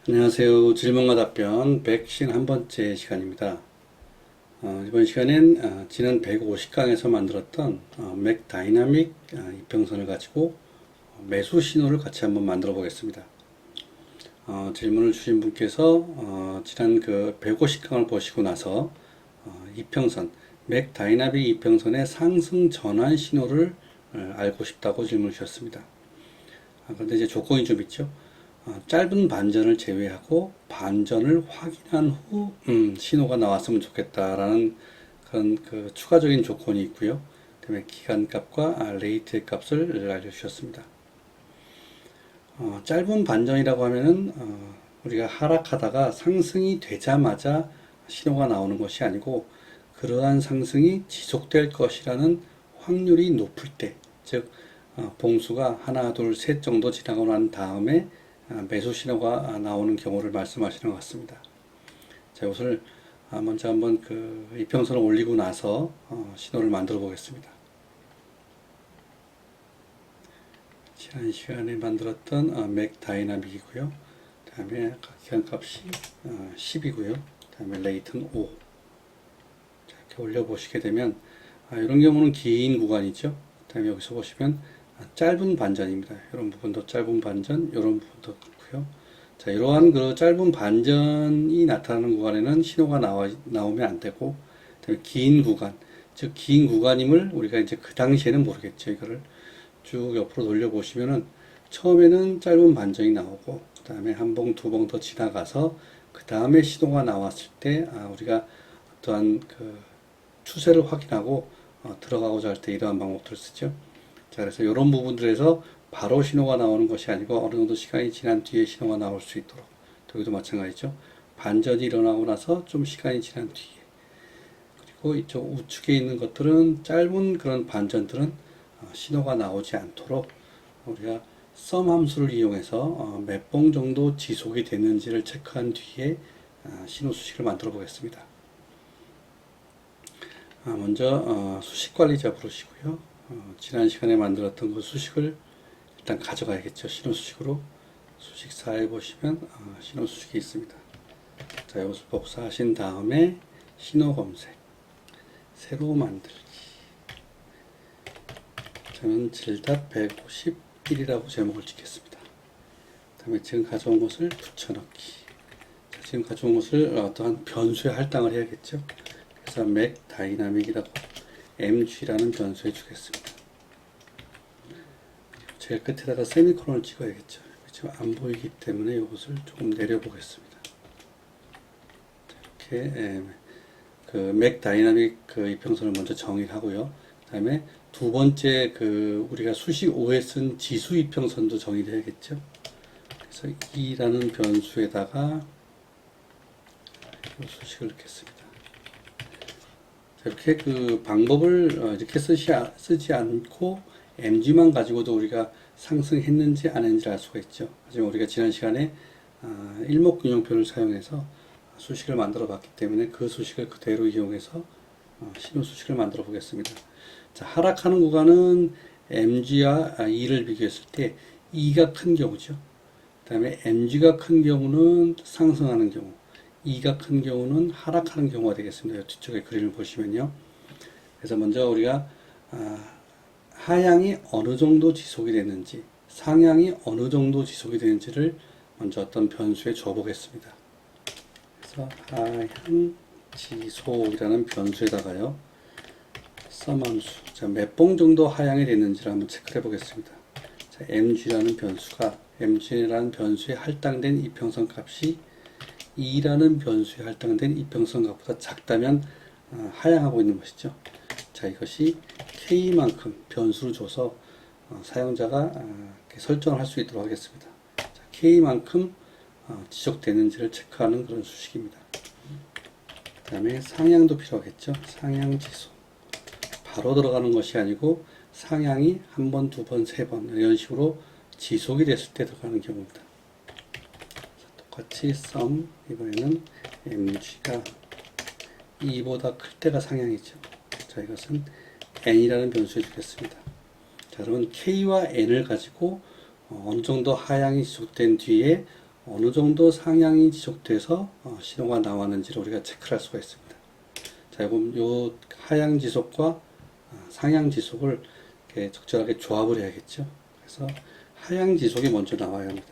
안녕하세요. 질문과 답변 151번째 시간입니다. 이번 시간엔 지난 150강에서 만들었던 맥 다이나믹 이평선을 가지고 매수 신호를 같이 한번 만들어 보겠습니다. 질문을 주신 분께서 지난 그 150강을 보시고 나서 이평선, 맥 다이나믹 이평선의 상승 전환 신호를 알고 싶다고 질문을 주셨습니다. 그런데 이제 조건이 좀 있죠. 짧은 반전을 제외하고 반전을 확인한 후 신호가 나왔으면 좋겠다라는 그런 그 추가적인 조건이 있고요. 그다음에 기간값과 레이트의 값을 알려주셨습니다. 짧은 반전이라고 하면은 우리가 하락하다가 상승이 되자마자 신호가 나오는 것이 아니고 그러한 상승이 지속될 것이라는 확률이 높을 때, 즉 봉수가 하나, 둘, 셋 정도 지나고 난 다음에 매수 신호가 나오는 경우를 말씀하시는 것 같습니다. 자, 이것을 먼저 한번 그 이평선을 올리고 나서 신호를 만들어 보겠습니다. 지난 시간에 만들었던 맥 다이나믹이고요. 다음에 기간값이 10이고요. 다음에 레이트는 5. 자, 이렇게 올려보시게 되면 이런 경우는 긴 구간이죠. 다음에 여기서 보시면 짧은 반전입니다. 이런 부분도 짧은 반전, 이런 부분도 그렇고요. 자, 이러한 그 짧은 반전이 나타나는 구간에는 신호가 나오면 안 되고, 그다음에 긴 구간, 즉 긴 구간임을 우리가 이제 그 당시에는 모르겠죠. 이거를 쭉 옆으로 돌려보시면은 처음에는 짧은 반전이 나오고, 그 다음에 한 봉, 두 봉 더 지나가서 그 다음에 신호가 나왔을 때 우리가 어떠한 그 추세를 확인하고 들어가고자 할 때 이러한 방법들을 쓰죠. 자, 그래서 이런 부분들에서 바로 신호가 나오는 것이 아니고 어느 정도 시간이 지난 뒤에 신호가 나올 수 있도록, 여기도 마찬가지죠. 반전이 일어나고 나서 좀 시간이 지난 뒤에, 그리고 이쪽 우측에 있는 것들은 짧은 그런 반전들은 신호가 나오지 않도록 우리가 썸 함수를 이용해서 몇 봉 정도 지속이 됐는지를 체크한 뒤에 신호 수식을 만들어 보겠습니다. 먼저 수식 관리자 부르시고요. 지난 시간에 만들었던 그 수식을 일단 가져가야겠죠. 신호 수식으로. 수식사에 보시면 신호 수식이 있습니다. 자, 이것을 복사하신 다음에 신호 검색, 새로 만들기. 저는 질답 151이라고 제목을 짓겠습니다. 다음에 지금 가져온 것을 붙여넣기. 자, 지금 가져온 것을 어떠한 변수에 할당을 해야겠죠. 그래서 맥 다이나믹이라고 mg라는 변수에 주겠습니다. 제일 끝에다가 세미콜론을 찍어야겠죠. 지금 안 보이기 때문에 이것을 조금 내려보겠습니다. 이렇게 그 맥 다이나믹 그 이평선을 먼저 정의하고요. 그다음에 두 번째 그 우리가 수식 5에 쓴 지수 이평선도 정의를 해야겠죠. 그래서 2라는 변수에다가 수식을 넣겠습니다. 이렇게 그 방법을 이렇게 쓰지 않고 mg만 가지고도 우리가 상승했는지 안 했는지 알 수가 있죠. 하지만 우리가 지난 시간에 일목균형표를 사용해서 수식을 만들어 봤기 때문에 그 수식을 그대로 이용해서 신호 수식을 만들어 보겠습니다. 자, 하락하는 구간은 mg와 2를 비교했을 때 2가 큰 경우죠. 그 다음에 mg가 큰 경우는 상승하는 경우, 2가 큰 경우는 하락하는 경우가 되겠습니다. 뒤쪽에 그림을 보시면요. 그래서 먼저 우리가 하향이 어느 정도 지속이 됐는지, 상향이 어느 정도 지속이 되는지를 먼저 어떤 변수에 줘보겠습니다. 그래서 하향 지속이라는 변수에다가요, 썸함수, 자, 몇 봉 정도 하향이 됐는지를 한번 체크해 보겠습니다. 자, mg라는 변수에 할당된 이평선 값이 2라는 변수에 할당된 이평선 값보다 작다면 하향하고 있는 것이죠. 자, 이것이 k만큼 변수를 줘서 사용자가 설정을 할 수 있도록 하겠습니다. 자, k만큼 지속되는지를 체크하는 그런 수식입니다. 그 다음에 상향도 필요하겠죠. 상향 지속. 바로 들어가는 것이 아니고 상향이 한 번, 두 번, 세 번 이런 식으로 지속이 됐을 때 들어가는 경우입니다. 똑같이 썸, 이번에는 mg가 2보다 클 때가 상향이죠. 자, 이것은 n이라는 변수에 주겠습니다. 자, 그러면 k와 n을 가지고 어느 정도 하향이 지속된 뒤에 어느 정도 상향이 지속돼서 신호가 나왔는지를 우리가 체크할 수가 있습니다. 자, 그럼 요 하향 지속과 상향 지속을 이렇게 적절하게 조합을 해야겠죠. 그래서 하향 지속이 먼저 나와야 합니다.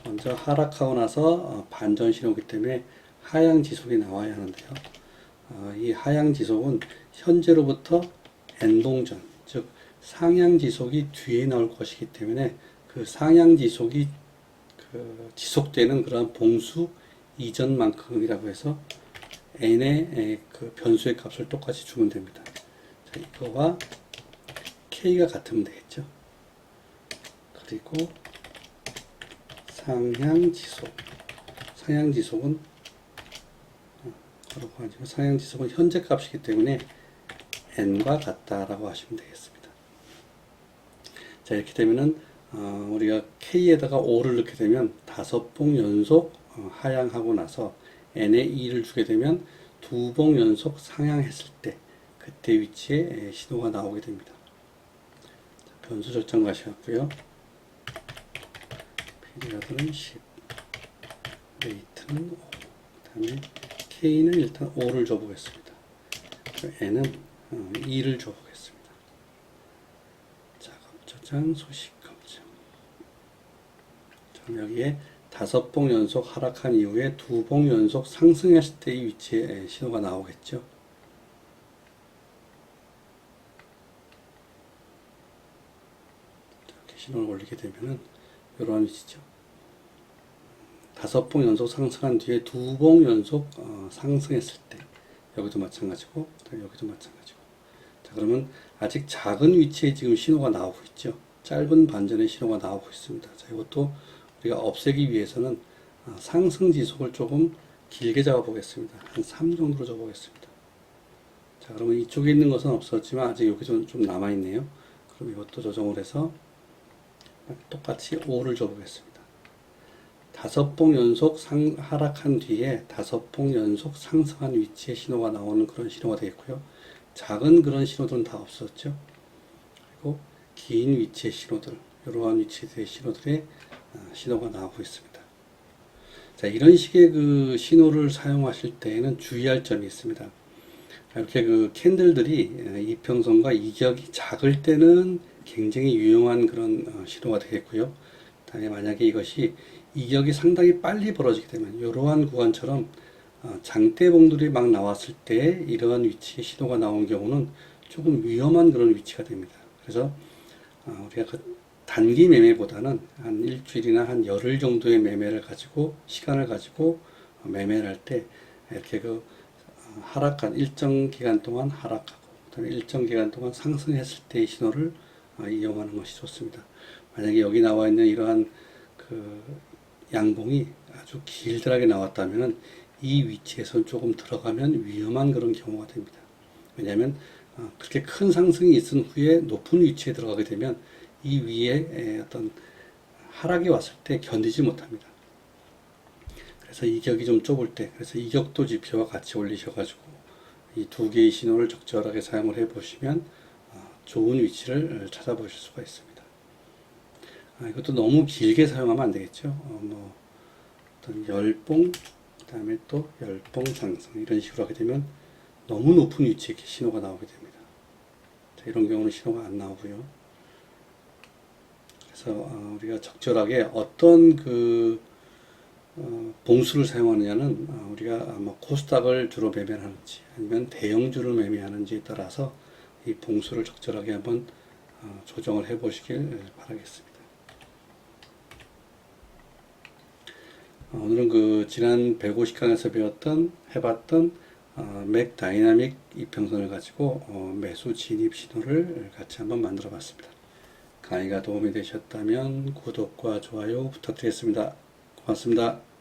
먼저 하락하고 나서 반전 신호이기 때문에 하향 지속이 나와야 하는데요. 이 하향 지속은 현재로부터 N봉전, 즉 상향 지속이 뒤에 나올 것이기 때문에 그 상향 지속이 지속되는 그러한 봉수 이전만큼이라고 해서 n의 그 변수의 값을 똑같이 주면 됩니다. 자, 이거와 k가 같으면 되겠죠. 그리고 상향 지속은 상향 지속은 현재 값이기 때문에 n과 같다라고 하시면 되겠습니다. 자, 이렇게 되면은 우리가 k에다가 5를 넣게 되면 5봉 연속 하향하고 나서 n에 2를 주게 되면 2봉 연속 상향했을 때 그때 위치에 신호가 나오게 됩니다. 자, 변수 절정 가셔갖고요. 피리어드는 10, 레이트는 5, 그 다음에 k는 일단 5를 줘보겠습니다. n은 2를 줘보겠습니다. 작업 저장, 소식 검증. 그럼 여기에 5봉 연속 하락한 이후에 2봉 연속 상승했을 때의 위치에 신호가 나오겠죠. 이렇게 신호를 올리게 되면은 이런 위치죠. 5봉 연속 상승한 뒤에 2봉 연속 상승했을 때 여기도 마찬가지고 여기도 마찬가지고. 자, 그러면 아직 작은 위치에 지금 신호가 나오고 있죠. 짧은 반전의 신호가 나오고 있습니다. 자, 이것도 우리가 없애기 위해서는 상승 지속을 조금 길게 잡아 보겠습니다. 한 3 정도로 잡아 보겠습니다. 자, 그러면 이쪽에 있는 것은 없었지만 아직 여기 좀 남아 있네요. 그럼 이것도 조정을 해서 똑같이 5를 줘 보겠습니다. 5봉 연속 하락한 뒤에 5봉 연속 상승한 위치에 신호가 나오는 그런 신호가 되겠고요. 작은 그런 신호들은 다 없었죠. 그리고 긴 위치의 신호들, 이러한 위치의 신호들의 신호가 나오고 있습니다. 자, 이런 식의 그 신호를 사용하실 때에는 주의할 점이 있습니다. 이렇게 그 캔들들이 이평선과 이격이 작을 때는 굉장히 유용한 그런 신호가 되겠고요. 다음에 만약에 이것이 이격이 상당히 빨리 벌어지게 되면 이러한 구간처럼 장대봉들이 막 나왔을 때 이러한 위치에 신호가 나온 경우는 조금 위험한 그런 위치가 됩니다. 그래서 우리가 그 단기 매매보다는 한 일주일이나 한 열흘 정도의 매매를 가지고 시간을 가지고 매매를 할 때 이렇게 그 하락한 일정 기간 동안 하락하고 그다음에 일정 기간 동안 상승했을 때의 신호를 이용하는 것이 좋습니다. 만약에 여기 나와 있는 이러한 그 양봉이 아주 길들하게 나왔다면 이 위치에서 조금 들어가면 위험한 그런 경우가 됩니다. 왜냐하면 그렇게 큰 상승이 있은 후에 높은 위치에 들어가게 되면 이 위에 어떤 하락이 왔을 때 견디지 못합니다. 그래서 이격이 좀 좁을 때, 그래서 이격도 지표와 같이 올리셔가지고 이 두 개의 신호를 적절하게 사용을 해보시면 좋은 위치를 찾아보실 수가 있습니다. 이것도 너무 길게 사용하면 안 되겠죠. 뭐 어떤 열봉, 그 다음에 또 열봉 상승 이런 식으로 하게 되면 너무 높은 위치에 이렇게 신호가 나오게 됩니다. 자, 이런 경우는 신호가 안 나오고요. 그래서 우리가 적절하게 어떤 그 봉수를 사용하느냐는 우리가 뭐 코스닥을 주로 매매하는지 아니면 대형주를 매매하는지에 따라서 이 봉수를 적절하게 한번 조정을 해 보시길 바라겠습니다. 오늘은 그 지난 150강에서 해봤던 맥 다이나믹 이평선을 가지고 매수 진입 신호를 같이 한번 만들어 봤습니다. 강의가 도움이 되셨다면 구독과 좋아요 부탁드리겠습니다. 고맙습니다.